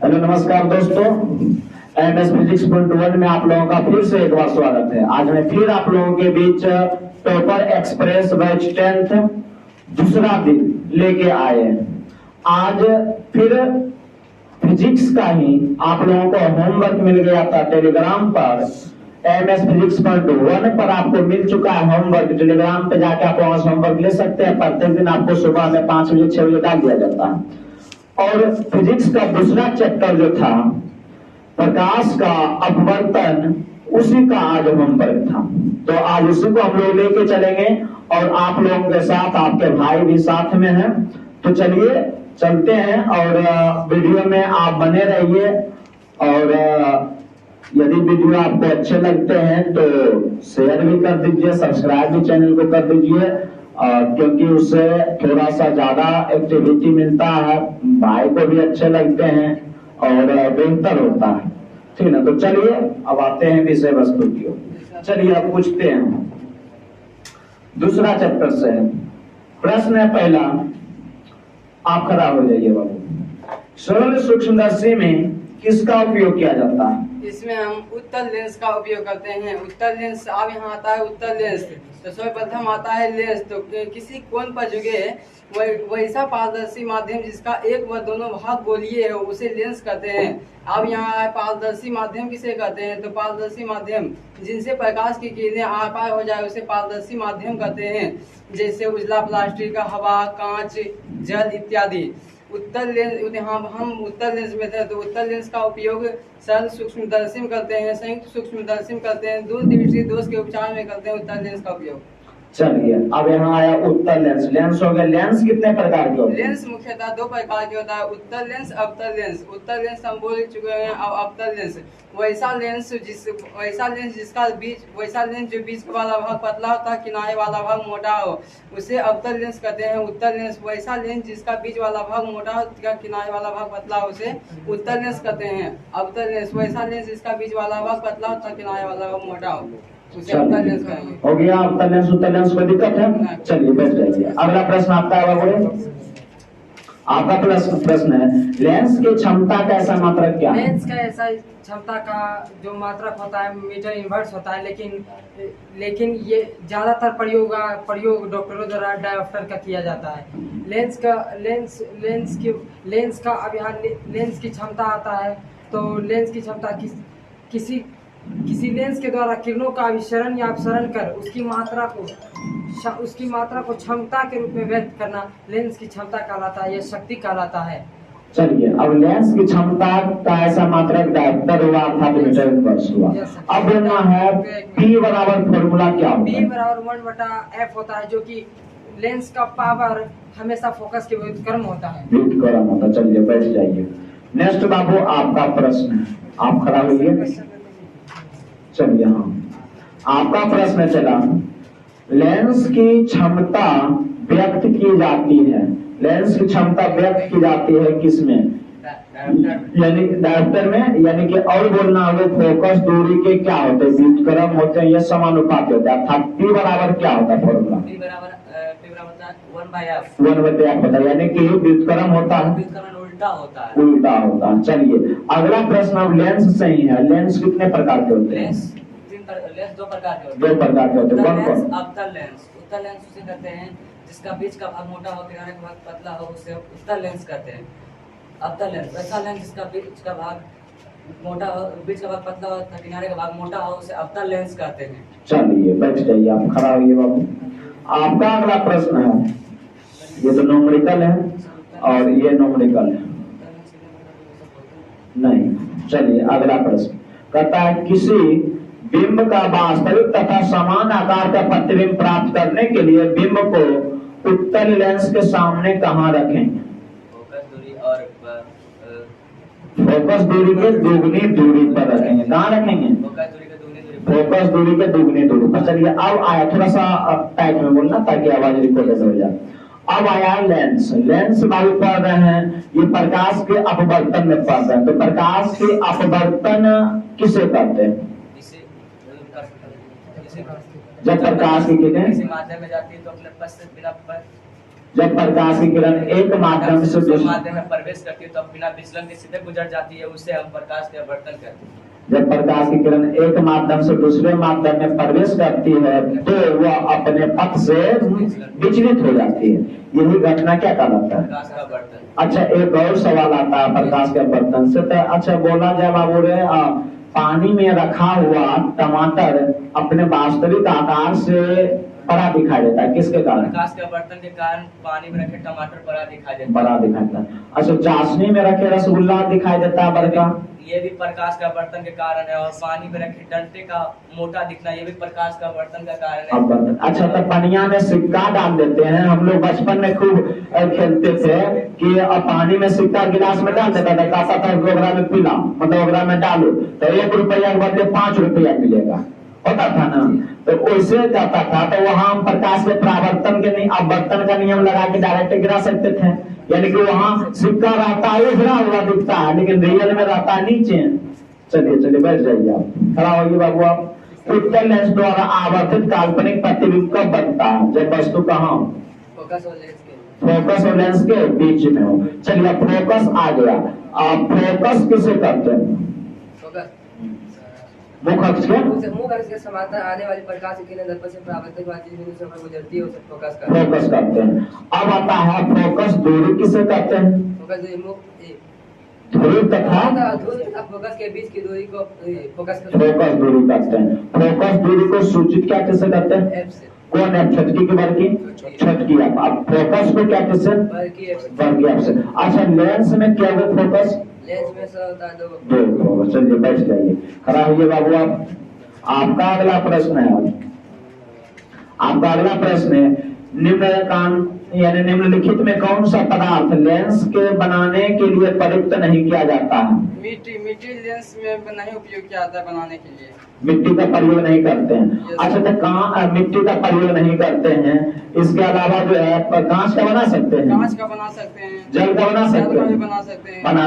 Hello नमस्कार दोस्तों, MS physics point one में आप लोगों का फिर से एक बार स्वागत है। आज मैं फिर आप लोगों के बीच टॉपर एक्सप्रेस बैच 10th दूसरा दिन लेके आए हैं। आज फिर फिजिक्स का ही आप लोगों को होमवर्क मिल गया था टेलीग्राम पर। एमएस फिजिक्स पॉइंट वन पर आपको मिल चुका है होमवर्क। टेलीग्राम पे जाके आप वहां से होमवर्क ले सकते हैं। प्रत्येक दिन आपको सुबह में 5 बजे 6 बजे डाल दिया जाता है। और फिजिक्स का दूसरा चैप्टर जो था प्रकाश का अपवर्तन, उसी का आज होमवर्क था। तो आज उसी को हम लोग लेके चलेंगे और आप लोगों के साथ आपके भाई भी साथ में हैं। तो चलिए चलते हैं और वीडियो में आप बने रहिए। और यदि वीडियो आपको अच्छे लगते हैं तो शेयर भी कर दीजिए, सब्सक्राइब भी चैनल को कर दीजिए, क्योंकि उससे थोड़ा सा ज्यादा एक्टिविटी मिलता है, भाई को भी अच्छे लगते हैं और बेहतर होता है। ठीक ना। तो चलिए अब आते हैं विषय वस्तु की। चलिए अब पूछते हैं दूसरा चैप्टर से। प्रश्न है पहला, आप खड़ा हो जाइए बाबू। सरल सूक्ष्मदर्शी में किसका उपयोग किया जाता है? इसमें हम उत्तल लेंस का उपयोग करते हैं। उत्तल लेंस अब यहाँ आता है उत्तल लेंस। तो सर्वप्रथम आता है लेंस। तो किसी कोण पर झुके वैसा पारदर्शी माध्यम जिसका एक व दोनों भाग गोलीय है उसे लेंस कहते हैं। अब यहाँ है पारदर्शी माध्यम किसे कहते हैं? तो पारदर्शी माध्यम जिनसे प्रकाश की किरणें आर पार हो जाए उसे पारदर्शी माध्यम कहते हैं। जैसे उजला प्लास्टिक, हवा, कांच, जल इत्यादि। उत्तल लेंस, यहाँ हम उत्तल लेंस में थे। तो उत्तल लेंस का उपयोग सरल सूक्ष्मदर्शी में करते हैं, संयुक्त सूक्ष्मदर्शी में करते हैं, दूरदृष्टि दोष के उपचार में करते हैं उत्तल लेंस का उपयोग। चलिए अब यहाँ आया उत्तल लेंस। लेंस हो गया। लेंस कितने प्रकार के होते हैं? लेंस मुख्यतः 2 प्रकार के होता है, उत्तल लेंस, अवतल लेंस। उत्तल लेंस हम बोल चुके हैं। और अवतल लेंस वैसा लेंस जो बीच वाला भाग पतला होता है, किनारे वाला भाग मोटा हो, उसे अवतल लेंस कहते हैं। उत्तल लेंस वैसा लेंस जिसका बीच वाला भाग मोटा हो, किनारे वाला भाग पतला हो, उसे उत्तल लेंस कहते हैं। अवतल लेंस वैसा लेंस जिसका बीच वाला भाग पतला हो, किनारे वाला भाग मोटा हो, उसे अवतल लेंस कहेंगे। हो गया अवतल लेंस उत्तल लेंस, कोई दिक्कत है? चलिए बैठ जाइए। अगला प्रश्न आपका है बाबू। आपका प्रश्न है लेंस की क्षमता का ऐसा मात्रक क्या है? लेंस का ऐसा क्षमता का जो मात्रक होता है मीटर इनवर्स होता है, लेकिन ये ज्यादातर प्रयोग डॉक्टरों द्वारा डायोप्टर का किया जाता है। लेंस का अब यहाँ लेंस की क्षमता आता है। तो लेंस की क्षमता किसी लेंस के द्वारा किरणों का अभिसरण या अपसरण कर उसकी मात्रा को क्षमता के रूप में व्यक्त करना लेंस की क्षमता कहलाता है या शक्ति कहलाता है। चलिए अब लेंस की क्षमता का ऐसा मात्रक डायोप्टर हुआ अर्थात मीटर इनवर्स हुआ। अब बोलना है P बराबर फॉर्मूला क्या होता है? P बराबर 1/f होता है, जो कि लेंस का पावर हमेशा फोकस के विरुद्ध क्रम होता है। क्रम होता है। चलिए बैठ जाइए। नेक्स्ट बाबू आपका प्रश्न है, आप खड़ा होइए। चलिए हाँ, आपका प्रश्न चला लेंस की क्षमता व्यक्त की जाती है। लेंस की क्षमता व्यक्त की जाती है किसमें? यानी डायोप्टर में। यानी कि और बोलना होगा फोकस दूरी के क्या होते हैं? व्युत्क्रम होते हैं या समानुपात होते हैं। अर्थात P बराबर क्या होता है फॉर्मूला? P बराबर 1/f 1/f होता है। यानी कि व्युत्क्रम होता है, उल्टा होता है। उल्टा होता है। चलिए अगला प्रश्न अब लेंस से ही है। लेंस कितने प्रकार के होते हैं? लेंस 2 प्रकार के होते हैं। 2 प्रकार के होते हैं। कौन कौन? अवतल लेंस। उत्तल लेंस उसे कहते हैं जिसका बीच का भाग मोटा हो, किनारे का भाग पतला हो, उसे उत्तल लेंस कहते हैं। अवतल लेंस वैसा लेंस जिसका बीच का भाग मोटा हो, बीच का भाग पतला हो, किनारे का भाग मोटा हो, उसे अवतल लेंस कहते हैं। चलिए बैठ जाइए, आप खड़ा होइए बाबू। आपका अगला प्रश्न है, ये तो न्यूमेरिकल है और ये न्यूमेरिकल है नहीं। चलिए अगला प्रश्न कहता है किसी बिंब का वास्तविक तथा समान आकार का प्रतिबिंब प्राप्त करने के लिए बिंब को उत्तल लेंस के सामने कहाँ रखेंगे? फोकस दूरी के दुगनी दूरी पर रखेंगे। कहाँ रखेंगे? फोकस दूरी के दुगनी दूरी पर। चलिए अब आया, थोड़ा सा टाइट में बोलना ताकि आवाज रिकॉर्ड हो जाए। अब आया लेंस। लेंस बाबू पढ़ रहे हैं, ये प्रकाश के अपवर्तन में पढ़ रहे हैं। तो प्रकाश के अपवर्तन किसे कहते हैं? जब प्रकाश की किरणें किसी माध्यम में जाती है तो अपने पश्च बिना जब प्रकाश की किरण एक माध्यम से दूसरे दूसरे माध्यम में प्रवेश करती है तो बिना विचलन के सीधे गुजर जाती है, उससे हम प्रकाश के अपवर्तन कहते हैं। जब प्रकाश की किरण एक माध्यम से दूसरे माध्यम में प्रवेश करती है तो वह अपने पथ से विचलित हो जाती है। यही घटना क्या कहलाता है? प्रकाश का अपवर्तन। अच्छा, एक और सवाल आता है प्रकाश के अपवर्तन से। तो अच्छा बोला जाए बाबू रे, पानी में रखा हुआ टमाटर अपने वास्तविक आकार से बड़ा दिखाई देता है, किसके कारण? प्रकाश के अपवर्तन के कारण पानी में रखे टमाटर बड़ा दिखाई देता है। बड़ा दिखाई देता है। अच्छा, चाशनी में रखे रसगुल्ला दिखाई देता है बड़का, ये भी प्रकाश का अपवर्तन के कारण है। और पानी में रखे डंडे का मोटा दिखना, ये भी प्रकाश का अपवर्तन का कारण है। अपवर्तन। अच्छा, तो पनिया में सिक्का डाल देते हैं। हम लोग बचपन में खूब खेलते थे कि पानी में सिक्का गिलास में डाल देता था, कहता था ओकरा में पिला, मतलब ओकरा में डालो तो 1 रुपया के बदले 5 रुपया मिलेगा, होता था ना। तो वैसे जाता था, तो वहां हम प्रकाश के परावर्तन के नहीं अपवर्तन का नियम लगा के डायरेक्ट गिरा सकते थे। यानी कि वहां सिक्का रहता है उभरा हुआ दिखता है, लेकिन रियल में रहता है नीचे। चलिए चलिए बैठ जाइए, आप खड़ा होइए बाबू। आप उत्तल लेंस द्वारा आवर्तित काल्पनिक प्रतिबिंब कब बनता है? जब वस्तु कहाँ फोकस और लेंस फोकस और लेंस के बीच में हो। चलिए फोकस आ गया। आप फोकस किसे करते हैं? फोकस मुख अक्ष के मुख अक्ष के समांतर आने वाली प्रकाश की किरण दर्पण से परावर्तित वाली बिंदु से गुजरती है, उसे फोकस करते हैं। फोकस करते हैं। अब आता है फोकस दूरी किसे कहते हैं? फोकस दूरी मुख दूरी तथा दूरी तथा फोकस के बीच की दूरी को फोकस फोकस दूरी कहते हैं। फोकस दूरी को सूचित क्या किसे कहते हैं? एफ से। कौन है? छटकी की वर्गी? छटकी। अब फोकस को क्या किसे? वर्गी एफ से। वर्गी एफ से। अच्छा, लेंस में क्या है फोकस? लेंस में से होता है दो। चलिए बैठ जाइए, खड़ा होइए बाबू। आप आपका अगला प्रश्न है। आपका अगला प्रश्न है, निम्न कान यानी निम्नलिखित में कौन सा पदार्थ लेंस के बनाने के लिए प्रयुक्त नहीं किया जाता है? मिट्टी लेंस में नहीं उपयोग किया जाता है बनाने के लिए। मिट्टी का प्रयोग नहीं करते हैं। अच्छा, तो कहाँ मिट्टी का प्रयोग नहीं करते हैं? इसके अलावा जो है कांच का बना सकते हैं, कांच का बना सकते हैं, जल का बना सकते हैं, बना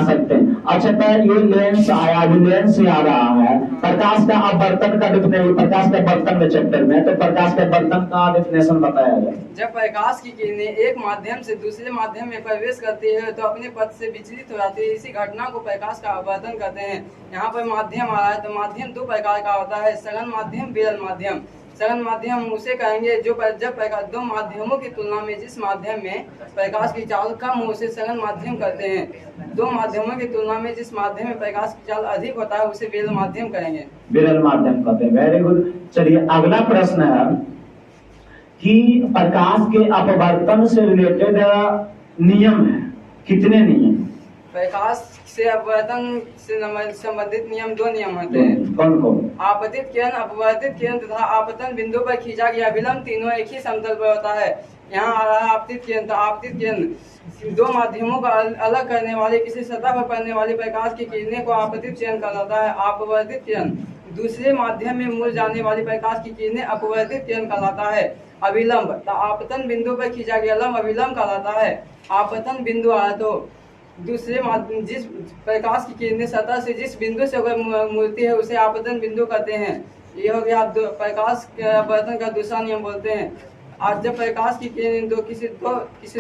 सकते हैं। अच्छा, तो ये लेंस आया, जो लेंस आ रहा है, प्रकाश का अपवर्तन का डिफिनेशन, प्रकाश के अपवर्तन में चैप्टर में, तो प्रकाश के अपवर्तन का डिफिनेशन बताया जाए। जब प्रकाश की किरणें एक माध्यम से दूसरे माध्यम में प्रवेश करती है तो अपने पथ से विचलित हो जाती है। इसी घटना को प्रकाश का अपवर्तन कहते हैं। यहाँ पर माध्यम आ रहा है, तो माध्यम 2 प्रकार का होता है, सघन माध्यम, विरल माध्यम। सघन माध्यम हम उसे कहेंगे जब प्रकाश 2 माध्यमों की तुलना में जिस माध्यम में प्रकाश की चाल कम हो उसे सघन माध्यम कहते हैं। 2 माध्यमों की तुलना में जिस माध्यम में प्रकाश की चाल अधिक होता है उसे विरल माध्यम कहेंगे। विरल माध्यम कहते हैं। Very good. चलिए अगला प्रश्न है कि प्रकाश के अपवर्तन से रिलेटेड नियम है, कितने नियम? प्रकाश से अपवर्तन से संबंधित नियम 2 नियम होते हैं। कौन कौन? आपतित किरण, अपवर्तित किरण तथा आपतन बिंदु पर खींचा गया विलंब, तीनों एक ही समतल पर होता है। यहाँ आ रहा है आपतित किरण। तो आपतित किरण 2 माध्यमों का अलग करने वाली किसी सतह पर पड़ने वाली प्रकाश की किरणें को आपतित किरण कहा जाता है। अपवर्तित किरण दूसरे माध्यम में मुड़ जाने वाली प्रकाश की किरणें अपवर्तित किरण कहलाता है। अभिलंब तो आपतन बिंदु पर खींचा गया लंब अभिलंब कहलाता है। आपतन बिंदु आया तो दूसरे माध्यम जिस प्रकाश की किरणें सतह से जिस बिंदु से अगर मुड़ती है उसे आपतन बिंदु कहते हैं। ये हो गया प्रकाश के अपवर्तन का दूसरा नियम बोलते हैं। आज जब प्रकाश की किरणें किसी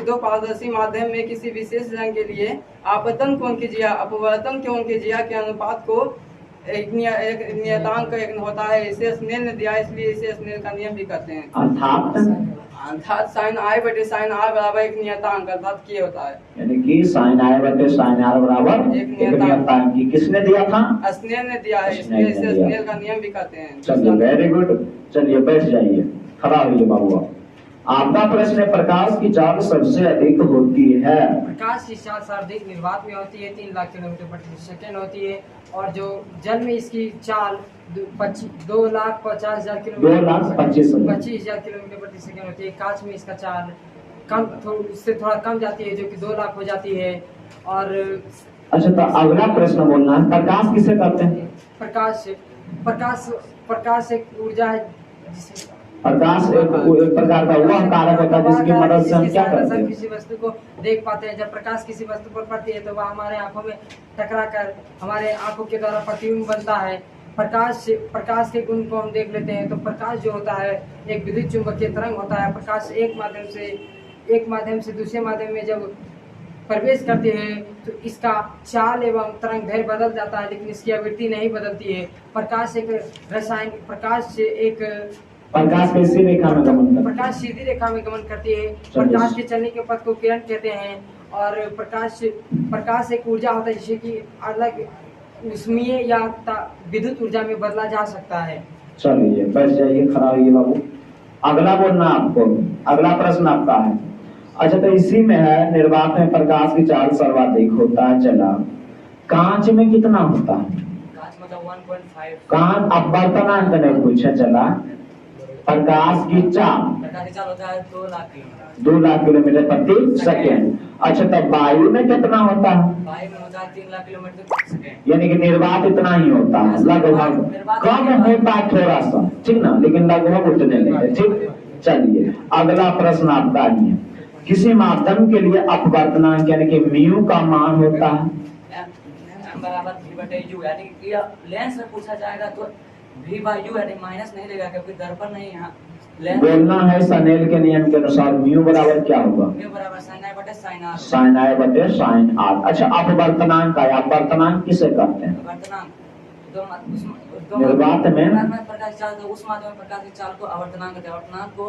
दो पारदर्शी माध्यम में किसी विशेष रंग के लिए आपतन कोण की जिया अपवर्तन कोण की जिया के अनुपात को एक नियतांक एक होता है, इसे स्नेल ने दिया, इसलिए इसे स्नेल का नियम भी कहते हैं। अर्थात साइन आई बटे साइन आर बराबर एक नियतांक, अर्थात क्या होता है, यानी कि साइन आई बटे साइन आर बराबर एक नियतांक। की किसने दिया था? स्नेल ने दिया है, इसलिए इसे स्नेल का नियम भी कहते हैं। चलिए वेरी गुड। चलिए बैठ जाइए, खड़ा होइए बाबू। आपका प्रश्न है, प्रकाश की चाल सबसे अधिक होती है। प्रकाश की चाल सर्वाधिक निर्वात में होती है, 3 लाख किलोमीटर प्रति सेकंड होती है। और जो जल में इसकी चाल 2,50,000 किलोमीटर 25,000 किलोमीटर प्रति सेकंड होती है। कांच में इसका चाल कम उससे थोड़ा कम जाती है, जो कि 2 लाख हो जाती है। और अच्छा, तो अगला प्रश्न बोलना है, प्रकाश किसे कहते हैं? प्रकाश एक ऊर्जा है जिसे प्रकाश एक प्रकार का वह कारक होता है जिसकी मदद से हम क्या करते हैं, किसी वस्तु को देख पाते हैं। जब प्रकाश किसी वस्तु पर पड़ती है तो वह हमारे आंखों में टकरा कर हमारे आंखों के द्वारा प्रतिबिंब बनता है। प्रकाश के गुण को हम देख लेते हैं तो प्रकाश जो होता है एक विद्युत चुंबकीय तरंग होता है। प्रकाश एक माध्यम से एक माध्यम से दूसरे माध्यम में जब प्रवेश करते हैं तो इसका चाल एवं तरंग दैर्घ्य बदल जाता है, लेकिन इसकी आवृत्ति नहीं बदलती है। प्रकाश एक रसायन प्रकाश से एक प्रकाश कैसी रेखा में गमन करता है? प्रकाश सीधी रेखा में गमन करती है। प्रकाश के चलने के पथ को किरण कहते हैं। और प्रकाश एक ऊर्जा होता है जिसे कि अलग ऊष्मीय या विद्युत ऊर्जा में बदला जा सकता है। चलिए बैठ जाइए, खड़ा होइए बाबू। अगला बोलना आपको, अगला प्रश्न आपका है। अच्छा तो इसी में है, निर्वात में प्रकाश की चाल सर्वाधिक होता है। चला, कांच में कितना होता है? कांच मतलब 1.5। कांच अब वर्तमान का नहीं पूछा। चला, प्रकाश की चाल प्रकाश की चाल होता है 2 लाख किलोमीटर। 2 लाख किलोमीटर प्रति सेकेंड। अच्छा तब वायु में कितना होता है? वायु में होता है 3 लाख किलोमीटर प्रति सेकेंड। यानी कि निर्वात इतना ही होता है, लगभग कम होता है थोड़ा सा, ठीक ना, लेकिन लगभग उतने नहीं। ठीक, चलिए अगला प्रश्न आपका है। किसी माध्यम के लिए अपवर्तनांक यानी कि म्यू का मान होता है m बराबर v/u, यानी कि लेंस में पूछा जाएगा तो v/u यानी माइनस नहीं लेगा क्योंकि दर्पण नहीं यहाँ। बोलना है स्नेल के नियम के अनुसार म्यू बराबर क्या होगा? म्यू बराबर sin i बटे sin r। sin i बटे sin r। अच्छा अपवर्तनांक का, अपवर्तनांक किसे कहते हैं? अपवर्तनांक निर्वात में प्रकाश चाल, तो उस माध्यम में प्रकाश की चाल को अपवर्तनांक कहते हैं। अपवर्तनांक को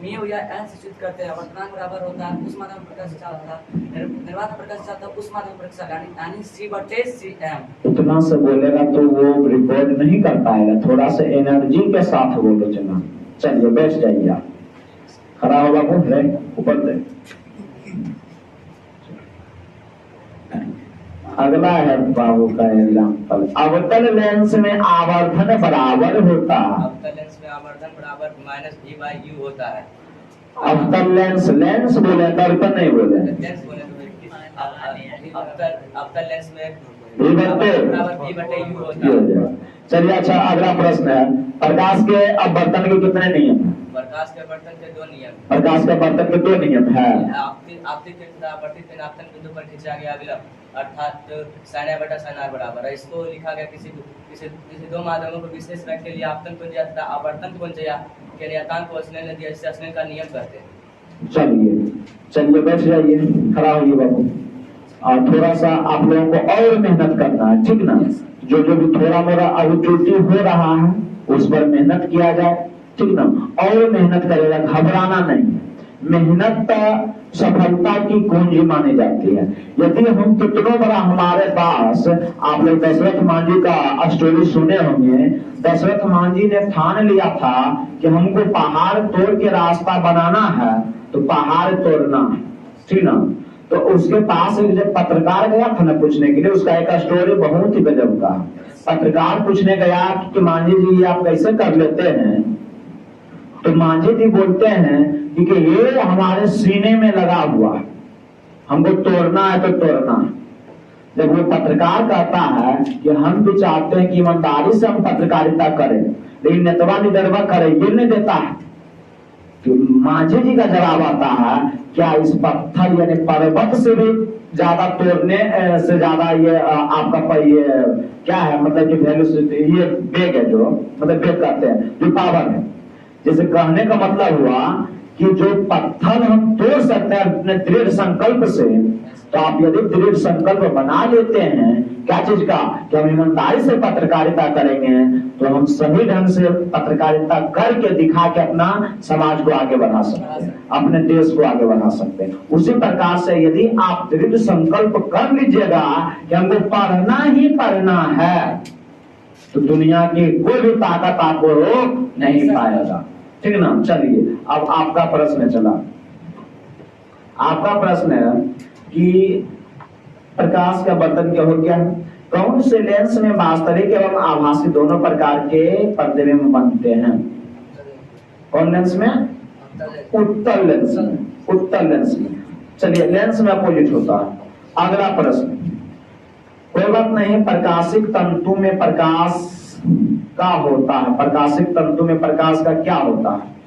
म्यू या एल से सूचित करते हैं। अपवर्तनांक बराबर होता है उस माध्यम में प्रकाश की चाल होता है। निर्वात प्रकाश की चाल उस माध्यम में प्रकाश यानी c/cm। इतना से बोलेगा तो वो रिकॉर्ड नहीं कर पाएगा, थोड़ा सा एनर्जी के साथ बोलो। चला, चलिए बैठ जाइए आप, खड़ा होगा वो है ऊपर से। अगला है बाबू का एग्जाम्पल। अवतल लेंस में आवर्धन बराबर होता है। अवतल लेंस में आवर्धन बराबर -v/u होता है। अवतल लेंस बोले, दर्पण नहीं बोले। लेंस बोले तो अवतल लेंस में बराबर v/u होता है। चलिए अच्छा अगला प्रश्न है। प्रकाश के अपवर्तन के कितने नियम हैं? प्रकाश के अपवर्तन के 2 नियम। प्रकाश के अपवर्तन के 2 नियम है। आपतित तथा अपवर्तित आपतन बिंदु पर खींचा गया विलंब अर्थात sin i बटा sin r बराबर है। इसको लिखा गया किसी 2 माध्यमों को विशेष रख के लिए आपतन पुंज तथा अपवर्तन पुंज के नियतांक को स्नेल ने दिया, जिसे स्नेल का नियम कहते हैं। चलिए बैठ जाइए, खड़ा होइए बाबू। और थोड़ा सा आप लोगों को और मेहनत करना है, ठीक ना। जो भी थोड़ा मोड़ा अभी त्रुटि हो रहा है उस पर मेहनत किया जाए, ठीक ना। और मेहनत करेगा, घबराना नहीं। मेहनत सफलता की कुंजी मानी जाती है। यदि हम कितनों बड़ा हमारे पास, आप लोग दशरथ मांझी का स्टोरी सुने होंगे। दशरथ मांझी ने ठान लिया था कि हमको पहाड़ तोड़ के रास्ता बनाना है, तो पहाड़ तोड़ना, ठीक ना। तो उसके पास एक जब पत्रकार गया था ना पूछने के लिए, उसका एक स्टोरी बहुत ही गजब का। पत्रकार पूछने गया कि मांझी जी ये आप कैसे कर लेते हैं? तो मांझी जी बोलते हैं कि ये हमारे सीने में लगा हुआ, हमको तोड़ना है तो तोड़ना। जब वो पत्रकार कहता है कि हम भी चाहते हैं कि ईमानदारी से हम पत्रकारिता करें, लेकिन नेतवा निडरवा करे, ये नहीं देता है। तो मांझी जी का जवाब आता है, क्या इस पत्थर यानी पर्वत से भी ज्यादा तोड़ने से ज्यादा ये आपका ये क्या है, मतलब कि वैल्यू, ये वेग है, जो मतलब वेग कहते हैं, जो पावर है। जैसे कहने का मतलब हुआ कि जो पत्थर हम तोड़ सकते हैं अपने दृढ़ संकल्प से, तो आप यदि दृढ़ संकल्प बना लेते हैं क्या चीज का, कि हम ईमानदारी से पत्रकारिता करेंगे, तो हम सही ढंग से पत्रकारिता करके दिखा के अपना समाज को आगे बढ़ा सकते हैं, अपने देश को आगे बढ़ा सकते हैं। उसी प्रकार से यदि आप दृढ़ संकल्प कर लीजिएगा कि हमको पढ़ना ही पढ़ना है, तो दुनिया की कोई भी ताकत आपको रोक नहीं पाएगा, ठीक ना। चलिए अब आपका प्रश्न चला। आपका प्रश्न है कि प्रकाश का बर्तन क्या हो गया, कौन से लेंस में वास्तविक एवं आभासी दोनों प्रकार के प्रतिबिंब बनते हैं? कौन लेंस में? उत्तल लेंस में। उत्तल लेंस में। चलिए लेंस में अपोजिट होता है। अगला प्रश्न, कोई बात नहीं, प्रकाशिक तंतु में प्रकाश का होता है। प्रकाशिक तंतु में प्रकाश का क्या होता है?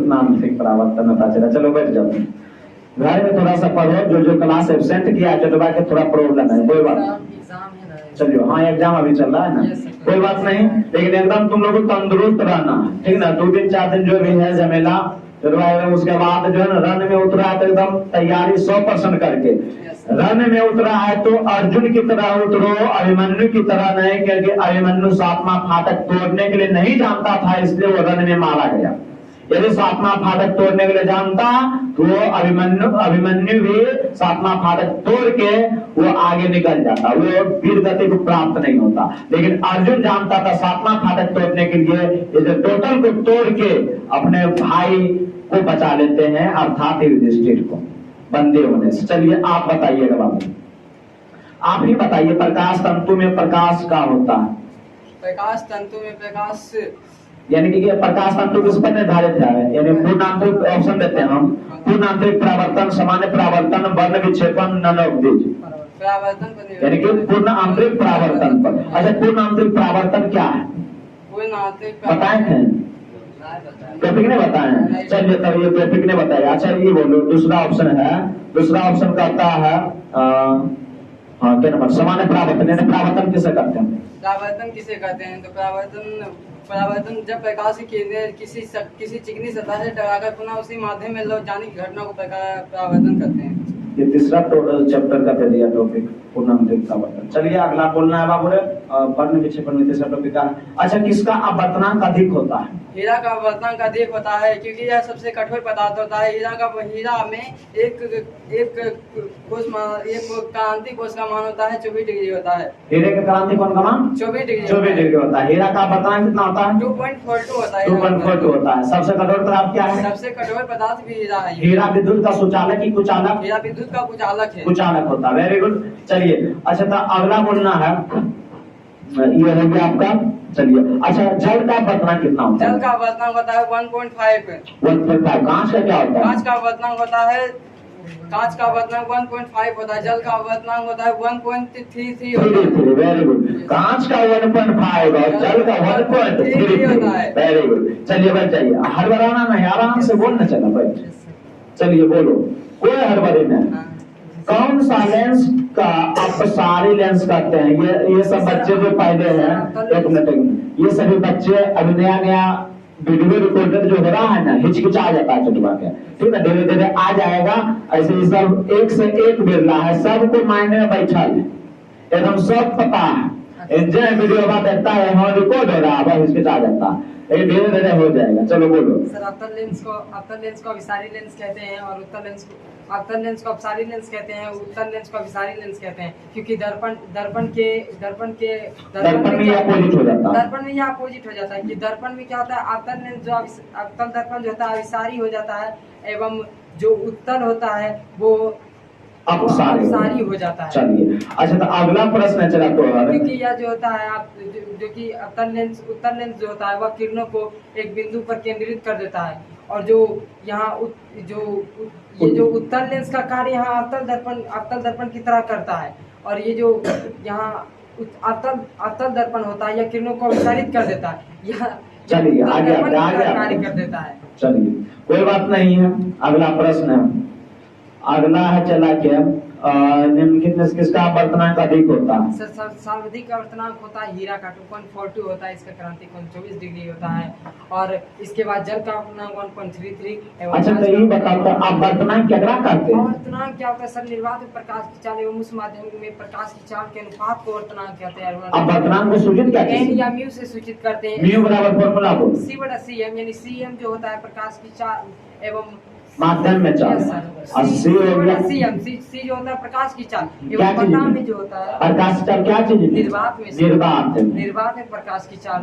नाम से परावर्तन होता चला। चलो बैठ जाओ, घर में थोड़ा सा पढ़ो। जो क्लास एब्सेंट किया चटवा के थोड़ा प्रॉब्लम है, कोई बात नहीं। चलिए, हाँ एग्जाम अभी चल रहा है ना, Yes, sir. कोई बात नहीं, लेकिन एकदम तुम लोग को तंदुरुस्त रहना है, ठीक ना। 2 दिन 4 दिन जो भी है झमेला करवाएगा, उसके बाद जो है ना रन में उतरा है तो एकदम तैयारी 100% करके रन में उतरा है तो अर्जुन की तरह उतरो, अभिमन्यु की तरह नहीं, क्योंकि अभिमन्यु 7वां फाटक तोड़ने के लिए नहीं जानता था, इसलिए वो रन में मारा गया। यदि 7वां फाटक तोड़ने के लिए जानता तो वो अभिमन्यु भी 7वां फाटक तोड़ के वो आगे निकल जाता, वो वीर गति को प्राप्त नहीं होता। लेकिन अर्जुन जानता था 7वां फाटक तोड़ने के लिए इस टोटल को तोड़ के अपने भाई को बचा लेते हैं, अर्थात युधिष्ठिर को बंदे होने से। चलिए आप बताइएगा बाबू, आप ही बताइए, प्रकाश तंतु में प्रकाश का होता है, प्रकाश तंतु में प्रकाश यानी कि प्रकाश तंतु किस पर निर्धारित है, यानी पूर्णांतरिक ऑप्शन देते हैं हम, पूर्णांतरिक परावर्तन, सामान्य परावर्तन, वर्ण विक्षेपण, ननोपदेश, परावर्तन पर यानी कि पूर्ण आंतरिक परावर्तन पर। अच्छा, पूर्ण आंतरिक परावर्तन क्या है, पूर्ण आंतरिक बताए थे, टॉपिक ने बताए, चलिए तब ये टॉपिक ने बताया। अच्छा ये बोलो, दूसरा ऑप्शन है, दूसरा ऑप्शन कहता है हाँ क्या नंबर, सामान्य परावर्तन, यानी परावर्तन किसे करते हैं, परावर्तन किसे कहते हैं? तो परावर्तन जब प्रकाश की किरणें किसी चिकनी सतह से टकराकर पुनः उसी माध्यम में लौट जाने की घटना को परावर्तन करते हैं। ये तीसरा चैप्टर का दे दिया टॉपिक, पूर्णांतरिक परावर्तन। चलिए अगला बोलना है बाबू, वर्ण विक्षेपण में तीसरा टॉपिक का। अच्छा, किसका अपवर्तनांक अधिक होता है, हीरा का अपवर्तनांक अधिक होता है, क्योंकि यह सबसे कठोर पदार्थ होता है। हीरा में एक क्रांति कोष का मान होता है 24 डिग्री होता है। हीरे का क्रांति कोण का मान 24 डिग्री 24 डिग्री होता है। हीरा का अपवर्तनांक कितना होता है, 2.42 होता है। 2.42 होता है। सबसे कठोर पदार्थ क्या है, सबसे कठोर पदार्थ भी हीरा है। हीरा विद्युत का सुचालक की कुचालक, हीरा विद्युत का कुचालक है। कुचालक होता है। Very good. चलिए अच्छा, तो अगला बोलना है, ये हो गया आपका। चलिए अच्छा, जल का अपवर्तनांक कितना होता है, जल का अपवर्तनांक होता है 1.5। 1.5। कांच का क्या होता है, कांच का अपवर्तनांक होता है 1.5 होता है। जल का अपवर्तनांक होता है 1.33 होता है। Very good. कांच का 1.5 और जल का 1.33 होता है। Very good. चलिए बैठ जाइए, हड़बड़ाना नहीं, आराम से बोलना, चला बैठ। चलिए बोलो, कोई हड़बड़ी नहीं। कौन सा लेंस का अपसारी लेंस कहते हैं, ये सब बच्चे जो पहले हैं, एक मिनट, ये सभी बच्चे अभी नया वीडियो रिकॉर्डर जो हो रहा है ना, हिचकिचा जाता है चटवा के, ठीक है, धीरे धीरे आ जाएगा। ऐसे ही सब एक से एक बिरला है, सबको मायने में बैठा है, एकदम सब पता है। जय वीडियो बात देखता है, हाँ रिकॉर्ड हो रहा है, हिचकिचा जाता है, धीरे धीरे हो जाएगा। चलो बोलो। सर, अवतल लेंस को अभिसारी लेंस कहते हैं, और अवतल लेंस को अपसारी लेंस कहते हैं, उत्तल लेंस को अभिसारी लेंस कहते हैं, क्योंकि दर्पण में ये अपोजिट हो जाता है। कि दर्पण में क्या होता है, अवतल दर्पण जो होता है अभिसारी हो जाता है, एवं जो उत्तल होता है वो अपसारी हो जाता है। चलिए अच्छा, तो अगला प्रश्न चला तो, क्योंकि यह जो होता है जो कि उत्तल लेंस जो होता है वह किरणों को एक बिंदु पर केंद्रित कर देता है, और जो यहाँ जो उत्तल लेंस का कार्य यहाँ अवतल दर्पण की तरह करता है, और ये जो यहाँ अवतल दर्पण होता है यह किरणों को विसारित कर देता है, यह चलिए आगे कार्य कर देता है। चलिए कोई बात नहीं है। अगला प्रश्न है, अगला है चला के, निम्नलिखित में किसका अपवर्तनांक अधिक होता है, सर्वाधिक अपवर्तनांक होता है हीरा का 2.42 होता है, इसका क्रांति कोण 24 डिग्री होता है, और इसके बाद जल का अपवर्तनांक 1.33। अच्छा तो ये बताओ, अपवर्तनांक क्या करते हैं, अपवर्तनांक क्या होता है सर, निर्वात में प्रकाश की चाल एवं उस माध्यम में प्रकाश की चाल के अनुपात को अपवर्तनांक कहते हैं। अपवर्तनांक को सूचित क्या एन या म्यू से सूचित करते हैं। म्यू बराबर फॉर्मूला बोलो, C/cm, यानी cm जो होता है प्रकाश की चाल एवं माध्यम में चाल, सी जो होता है प्रकाश की चाल, क्या चीज में जो होता है प्रकाश की चाल, क्या चीज है, निर्वात में प्रकाश की चाल।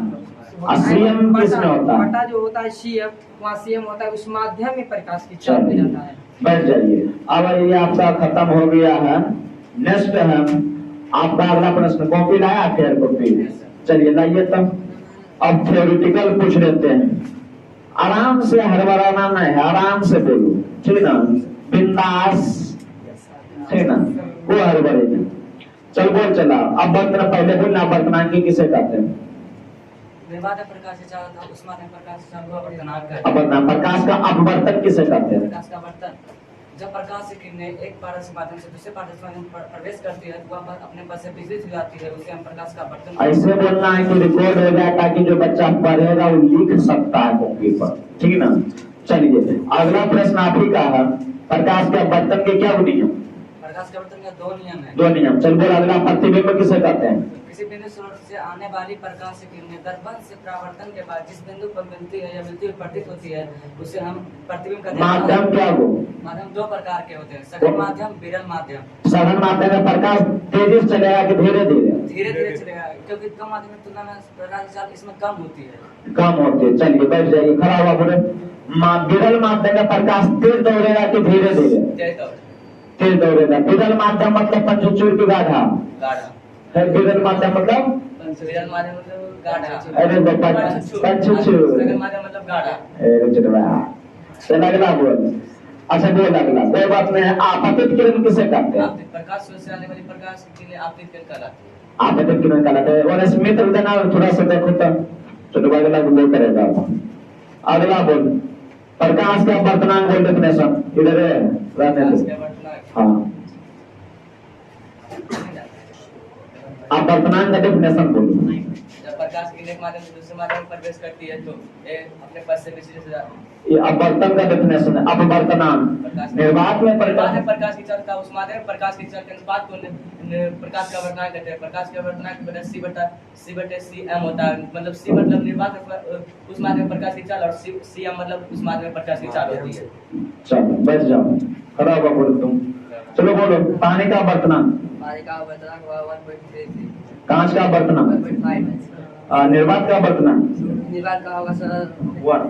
सीएम किसमें होता है, बटा जो होता है सीएम, वहाँ सीएम होता है, उस माध्यम में प्रकाश की चाल हो जाता है। बैठ जाइए। अब ये आपका खत्म हो गया है। नेक्स्ट है आपका अगला प्रश्न, कॉपी लाया, फेयर कॉपी, चलिए लाइए तब। अब थ्योरेटिकल पूछ लेते हैं, आराम से हड़बड़ाना नहीं है, आराम से बोलो, ठीक ना, बिंदास, ठीक ना, कोई हड़बड़ी नहीं। चल बोल चला। अब पहले बोलना, अपवर्तनांक किसे कहते हैं, प्रकाश की चाल था, उस माध्यम प्रकाश की चाल को अपवर्तनांक कहते हैं। अपवर्तन, प्रकाश का अपवर्तन किसे कहते हैं, प्रकाश का अपवर्तन जब प्रकाश की किरणें एक पारदर्शी माध्यम से दूसरे पारदर्शी माध्यम पर प्रवेश करती है तो वह अपने पद से विचलित हो जाती है, उसे हम प्रकाश का अपवर्तन। ऐसे बोलना है कि रिकॉर्ड हो जाए ताकि जो बच्चा पढ़ेगा वो लिख सकता है कॉपी पर, ठीक ना। चलिए अगला प्रश्न आप ही का है, प्रकाश के अपवर्तन के क्या नियम? प्रकाश के अपवर्तन का 2 नियम है। 2 नियम। चल बोल अगला, प्रतिबिंब किसे कहते हैं? किसी बिंदु स्रोत से आने वाली प्रकाश की किरणें दर्पण से परावर्तन के बाद जिस बिंदु पर मिलती है या मिलती हुई प्रतीत होती है उसे हम प्रतिबिंब कहते हैं। माध्यम क्या हो? माध्यम 2 प्रकार के होते हैं, सघन माध्यम, विरल माध्यम। सघन माध्यम में प्रकाश तेजी से चलेगा कि धीरे धीरे? धीरे धीरे चलेगा, क्योंकि कम माध्यम की तुलना में प्रकाश की चाल इसमें कम होती है। कम होती है। चलिए बैठ जाइए, खड़ा हुआ बोले। विरल माध्यम में प्रकाश तेज दौड़ेगा कि धीरे धीरे? तेज दौड़ेगा। विरल माध्यम मतलब पंचचूर की गाढ़ा है, विरल माध्यम मतलब विरल माध्यम मतलब गाढ़ा। अरे पंचचूर, सघन माध्यम मतलब गाढ़ा। अरे चलवा चल अगला बोल। अच्छा बोल अगला, कोई बात नहीं है। आपतित किरण किसे कहते हैं? प्रकाश स्रोत से आने वाली प्रकाश की किरणें आपतित किरण कहलाती है। आपतित किरण कहलाते हैं। और स्मित देना थोड़ा सा देखो तो चलो अगला बोल करेगा। अगला बोल, प्रकाश का अपवर्तनांक बोल डेफिनेशन इधर है रहने दो। हाँ अपवर्तनांक का डेफिनेशन बोलो। जब प्रकाश की किरण एक माध्यम से दूसरे माध्यम में प्रवेश करती है तो ये अपने पद से विचलित हो जाती है। ये अपवर्तन का डेफिनेशन है। अपवर्तनांक निर्वात में प्रकाश की चाल का उस माध्यम में प्रकाश की चाल के अनुपात को प्रकाश का अपवर्तनांक कहते हैं। प्रकाश के अपवर्तनांक की वजह C/Cm होता है, मतलब C मतलब निर्वात में उस माध्यम में प्रकाश की चाल और Cm मतलब उस माध्यम में प्रकाश की चाल होती है। चलो बैठ जाओ, खड़ा हुआ बोलो तुम। चलो बोलो, पानी का अपवर्तनांक? पानी का अपवर्तनांक 1.33। कांच का अपवर्तनांक? 1.5। निर्वात का अपवर्तनांक? निर्वात का होगा सर 1।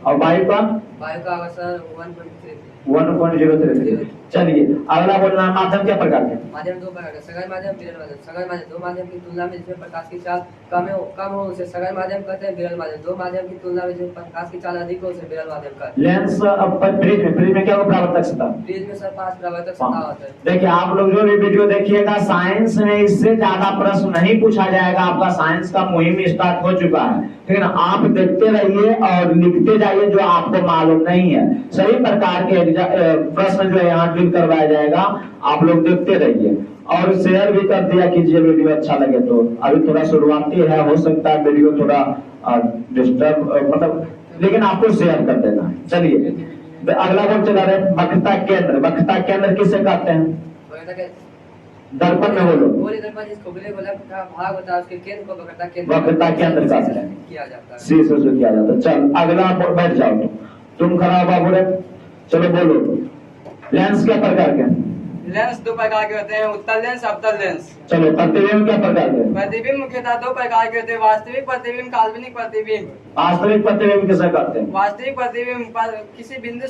और वायु का? वायु का होगा सर 1.33। 1.033। चलिए अगला बोलना, माध्यम क्या प्रकार के? माध्यम 2 प्रकार के, सघन माध्यम, विरल माध्यम। सघन माध्यम 2 माध्यम की तुलना में जिसमें प्रकाश की चाल कम हो उसे सघन माध्यम कहते हैं। विरल माध्यम 2 माध्यम की तुलना में जिसमें प्रकाश की चाल अधिक हो उसे विरल माध्यम कहते हैं। लेंस प्रिज्म में क्या होगा? परावर्तक सतह। प्रिज्म में सर 5 परावर्तक सतह होता है। देखिए आप लोग जो भी वीडियो देखिएगा, साइंस में इससे ज्यादा प्रश्न नहीं पूछा जाएगा। आपका साइंस का मुहिम स्टार्ट हो चुका है, ठीक है ना। आप देखते रहिए और लिखते जाइए जो आपको मालूम नहीं है। सभी प्रकार के प्रश्न जो है यहाँ ड्रिल करवाया जाएगा, आप लोग देखते रहिए और शेयर भी कर दिया कीजिए वीडियो अच्छा लगे तो। अभी थोड़ा शुरुआती है, हो सकता है वीडियो थोड़ा डिस्टर्ब मतलब, लेकिन आपको शेयर कर देना। चलिए अगला वर्ड चला रहे, वक्रता केंद्र। वक्रता केंद्र किसे कहते हैं? दर्पण में बोलो। गोली दर्पण जिसको गोले का भाग होता है उसके केंद्र को वक्रता केंद्र कहते हैं, किया जाता है। शीशे से किया जाता है। चल अगला बैठ जाओ तुम खड़ा हुआ बोले। चलो बोलो, लेंस क्या प्रकार के? लेंस 2 प्रकार के होते हैं, उत्तल लेंस, अवतल लेंस। चलो प्रतिबिंब क्या प्रकार के? प्रतिबिंब मुख्यतः 2 प्रकार के होते हैं, वास्तविक प्रतिबिंब, काल्पनिक प्रतिबिंब। वास्तविक प्रतिबिंब किसे कहते हैं? वास्तविक प्रतिबिंब किसी बिंदु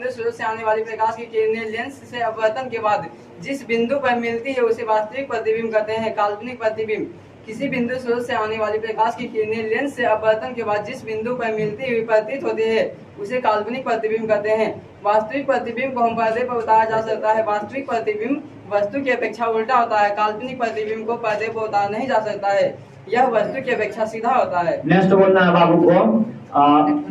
स्रोत से आने वाली प्रकाश की किरणें लेंस से अपवर्तन के बाद जिस बिंदु पर मिलती है उसे वास्तविक प्रतिबिंब कहते हैं। काल्पनिक प्रतिबिंब किसी बिंदु स्रोत से आने वाली प्रकाश की किरणें लेंस से अपवर्तन के बाद जिस बिंदु पर मिलती हुई प्रतीत होती है उसे काल्पनिक प्रतिबिंब कहते हैं। वास्तविक प्रतिबिंब को हम पर्दे पर उतारा जा सकता है। वास्तविक प्रतिबिंब वस्तु की अपेक्षा उल्टा होता है। काल्पनिक प्रतिबिंब को पर्दे पर उतारा नहीं जा सकता है, यह वस्तु की अपेक्षा सीधा होता है। नेक्स्ट बोलना है बाबू को,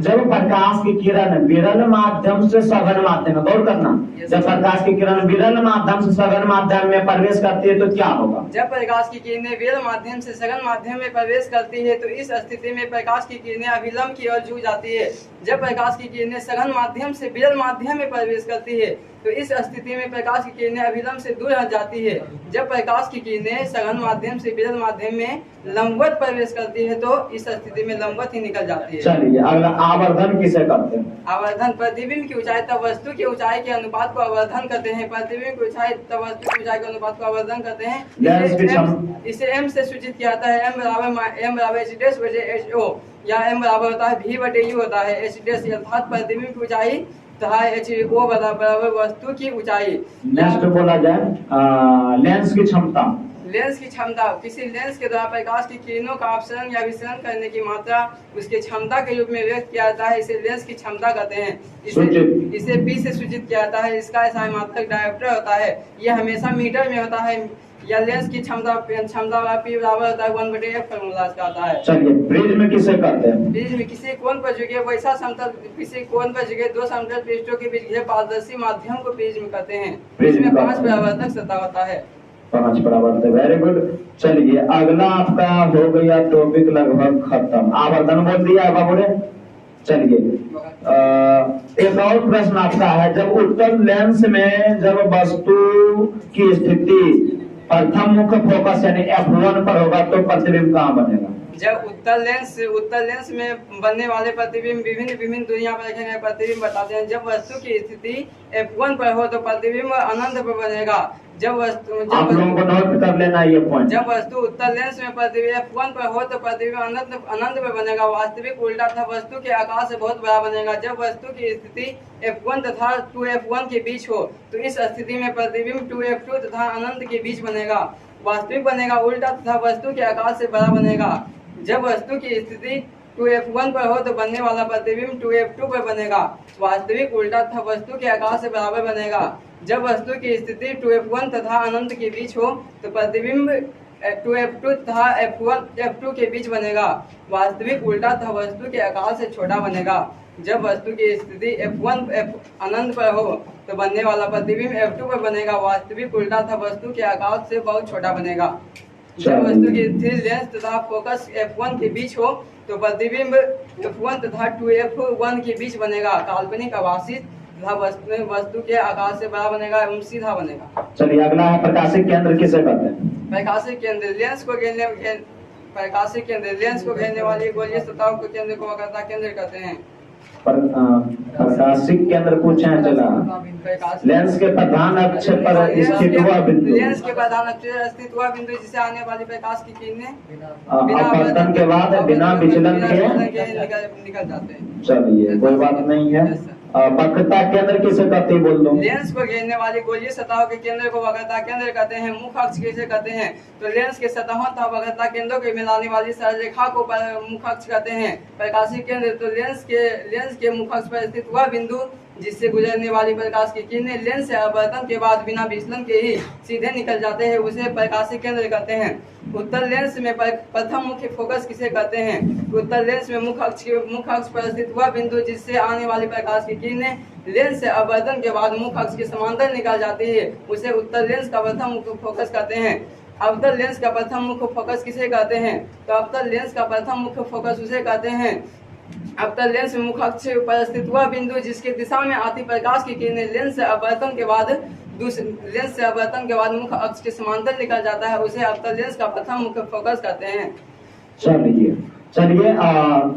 जब प्रकाश की किरण विरल माध्यम से सघन माध्यम में, गौर करना, जब प्रकाश की किरण विरल माध्यम से सघन माध्यम में प्रवेश करती है तो क्या होगा? जब प्रकाश की किरणें विरल माध्यम से सघन माध्यम में प्रवेश करती है तो इस स्थिति में प्रकाश की किरणें अभिलंब की ओर झुक जाती है। जब प्रकाश की किरणें सघन माध्यम से विरल माध्यम में प्रवेश करती है तो इस स्थिति में प्रकाश की किरणें अभिलंब से दूर हट जाती है। जब प्रकाश की किरणें सघन माध्यम से विरल माध्यम में लंबवत प्रवेश करती है तो इस स्थिति में लंबवत ही निकल जाती है। चलिए अगला, आवर्धन किसे कहते हैं? आवर्धन प्रतिबिंब की ऊंचाई तब वस्तु की ऊंचाई के अनुपात को आवर्धन करते हैं। प्रतिबिंब की ऊंचाई तब वस्तु की ऊंचाई के अनुपात को आवर्धन करते हैं। इसे m से सूचित किया जाता है। m बराबर h'/ho या m बराबर होता है v/u होता है h' अर्थात प्रतिबिंब की ऊंचाई तथा h'(o) बराबर वस्तु की ऊंचाई। नेक्स्ट बोला जाए लेंस की क्षमता। लेंस की क्षमता, किसी लेंस के द्वारा प्रकाश की किरणों का अपसरण या विसरण करने की मात्रा उसकी क्षमता के रूप में व्यक्त किया जाता है। इसे लेंस की क्षमता कहते हैं। इसे P से सूचित किया जाता है। इसका समानांतर डायोप्टर होता है। यह हमेशा मीटर में होता है। या लेंस की क्षमता P बराबर होता है 1/f फॉर्मूला इसका आता है। चलिए प्रिज्म किसे कहते हैं? प्रिज्म में किसी कोण पर झुके वैसा समतल, किसी कोण पर झुके दो समतल पृष्ठों के बीच घिरे पारदर्शी माध्यम को प्रिज्म कहते हैं। प्रिज्म इसमें का 5 परावर्तक सतह होता है। 5 परावर्तक, वेरी गुड। चलिए अगला आपका हो गया टॉपिक लगभग खत्म। आवर्तन बोल दिया है बाबू ने। चलिए एक और प्रश्न आपका है, जब उत्तल लेंस में जब वस्तु की स्थिति प्रथम मुख्य फोकस यानी F1 पर होगा तो प्रतिबिंब कहाँ बनेगा? जब उत्तल लेंस में बनने वाले प्रतिबिंब विभिन्न दूरियां पर रखे गए प्रतिबिंब बताते हैं। जब वस्तु की स्थिति F1 पर हो तो प्रतिबिंब अनंत पर बनेगा। आप लोगों को नोट कर लेना ये पॉइंट। जब वस्तु उत्तल लेंस में प्रतिबिंब F1 पर हो तो प्रतिबिंब अनंत पर बनेगा। वास्तविक उल्टा तथा वस्तु के आकार से बहुत बड़ा बनेगा। जब वस्तु की स्थिति F1 तथा 2F1 के बीच हो तो इस स्थिति में प्रतिबिंब 2F2 तथा अनंत के बीच बनेगा। वास्तविक बनेगा उल्टा तथा वस्तु के आकार से बड़ा बनेगा। जब वस्तु की स्थिति 2F1 पर हो तो बनने वाला प्रतिबिंब 2F2 पर बनेगा। वास्तविक उल्टा तथा वस्तु के आकार से बराबर बनेगा। जब वस्तु की स्थिति 2F1 तथा अनंत के बीच हो तो प्रतिबिंब 2F2 तथा F2 के बीच बनेगा। वास्तविक उल्टा तथा वस्तु के आकार से छोटा बनेगा। जब वस्तु की स्थिति F1 अनंत पर हो तो बनने वाला प्रतिबिंब F2 पर बनेगा। वास्तविक उल्टा तथा वस्तु के आकार से बहुत छोटा बनेगा। जब वस्तु की स्थिति लेंस तथा फोकस F1 के बीच हो तो प्रतिबिंब F1 तथा 2F1 के बीच बनेगा। काल्पनिक आभासी तथा वस्तु के आकार से बड़ा बनेगा एवं सीधा बनेगा। चलिए अगला है प्रकाशिक केंद्र किसे कहते हैं? प्रकाशिक केंद्र लेंस को घेरने वाली गोलीय सतहों के केंद्र को वक्रता केंद्र कहते हैं। प्रकाशिक केंद्र पूछे हैं। चला लेंस के प्रधान अक्ष पर स्थित हुआ बिंदु, लेंस के प्रधान अक्ष पर स्थित हुआ बिंदु जिसे आने वाली प्रकाश की किरणें अपवर्तन के बाद बिना विचलन के निकल जाते हैं। चलिए कोई बात नहीं है। वक्रता केंद्र किसे कहते हैं बोल दो? लेंस को घेरने वाली गोलीय सतहों के केंद्र को वक्रता केंद्र कहते हैं। मुख्य अक्ष किसे कहते हैं? तो लेंस के सतहों तथा वक्रता केंद्रों के मिलाने वाली सरल रेखा को मुख्य अक्ष कहते हैं। प्रकाशिक केंद्र तो लेंस के मुख्य अक्ष पर स्थित हुआ बिंदु जिससे गुजरने वाली प्रकाश की किरणें लेंस से अपवर्तन के बाद बिना विचलन के ही सीधे निकल जाते हैं, उसे प्रकाशिक केंद्र कहते हैं। उत्तल लेंस में प्रथम मुख्य फोकस किसे कहते हैं? उत्तल लेंस में मुख्य अक्ष पर स्थित हुआ बिंदु जिससे आने वाली प्रकाश की किरणें लेंस से अपवर्तन के बाद मुख्य अक्ष के समांतर निकल जाती है, उसे उत्तल लेंस का प्रथम मुख्य फोकस कहते हैं। अवतल लेंस का प्रथम मुख्य फोकस किसे कहते हैं? तो अवतल लेंस का प्रथम मुख्य फोकस उसे कहते हैं अवतल लेंस में मुख्य अक्ष पर स्थित हुआ बिंदु जिसके दिशा में आती प्रकाश की किरणें लेंस से अपवर्तन के बाद मुख्य अक्ष के समांतर निकल जाता है, उसे अवतल लेंस का प्रथम मुख्य फोकस कहते हैं। चलिए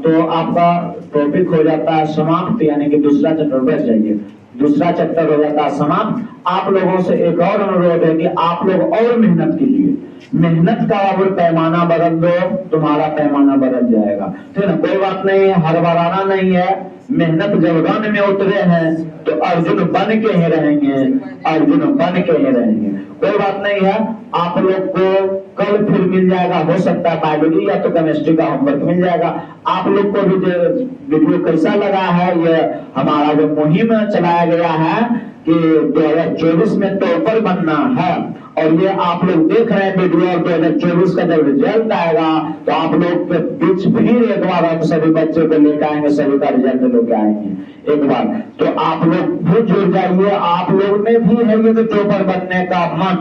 तो आपका टॉपिक हो जाता है समाप्त, यानी कि दूसरा चैप्टर बैठ जाइए। दूसरा चैप्टर हो जाता है समाप्त। आप लोगों से एक और अनुरोध है कि आप लोग और मेहनत कीजिए। मेहनत का अगर पैमाना बदल दो तुम्हारा पैमाना बदल जाएगा। ठीक है ना? कोई बात नहीं है, हड़बड़ाना नहीं है। मेहनत जब रण में उतरे हैं तो अर्जुन बन के ही रहेंगे, कोई बात नहीं है। आप लोग को कल फिर मिल जाएगा, हो सकता है बायोलॉजी या तो केमिस्ट्री का होमवर्क मिल जाएगा। आप लोग को भी जो वीडियो कैसा लगा है, ये हमारा जो मुहिम चलाया गया है कि 2024 में टॉपर बनना है, और ये आप लोग देख रहे हैं वीडियो। और 2024 का जब रिजल्ट आएगा तो आप लोग के बीच फिर एक बार हम सभी बच्चों को लेकर आएंगे, सभी का रिजल्ट लेकर आएंगे एक बार। तो आप लोग भी जुड़ जाइए। आप लोग में भी है ये तो टॉपर बनने का मन,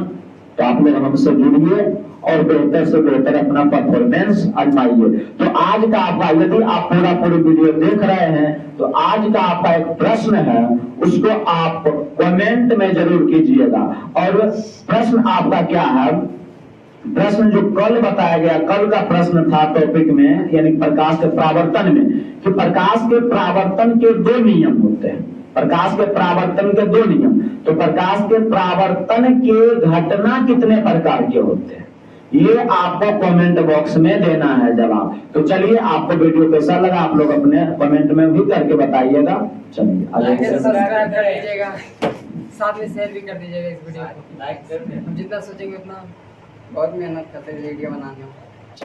तो आप लोग हमसे जुड़िए और बेहतर से बेहतर अपना परफॉर्मेंस आजमाइए। तो आज का आपका, यदि आप पूरी वीडियो देख रहे हैं तो आज का आपका एक प्रश्न है, उसको आप कमेंट में जरूर कीजिएगा। और प्रश्न आपका क्या है? प्रश्न जो कल बताया गया, कल का प्रश्न था टॉपिक में, यानी प्रकाश के परावर्तन में, कि प्रकाश के परावर्तन के 2 नियम होते हैं। प्रकाश के परावर्तन के 2 नियम। तो प्रकाश के परावर्तन के घटना कितने प्रकार के होते हैं, ये आपको कमेंट बॉक्स में देना है जवाब। तो चलिए, आपको वीडियो कैसा लगा आप लोग अपने कमेंट में भी करके बताइएगा। चलिए आगे सब्सक्राइब कर दीजिएगा, साथ में शेयर भी कर दीजिएगा इस वीडियो को। हम जितना सोचेंगे उतना बहुत मेहनत करते हैं वीडियो बनाने में।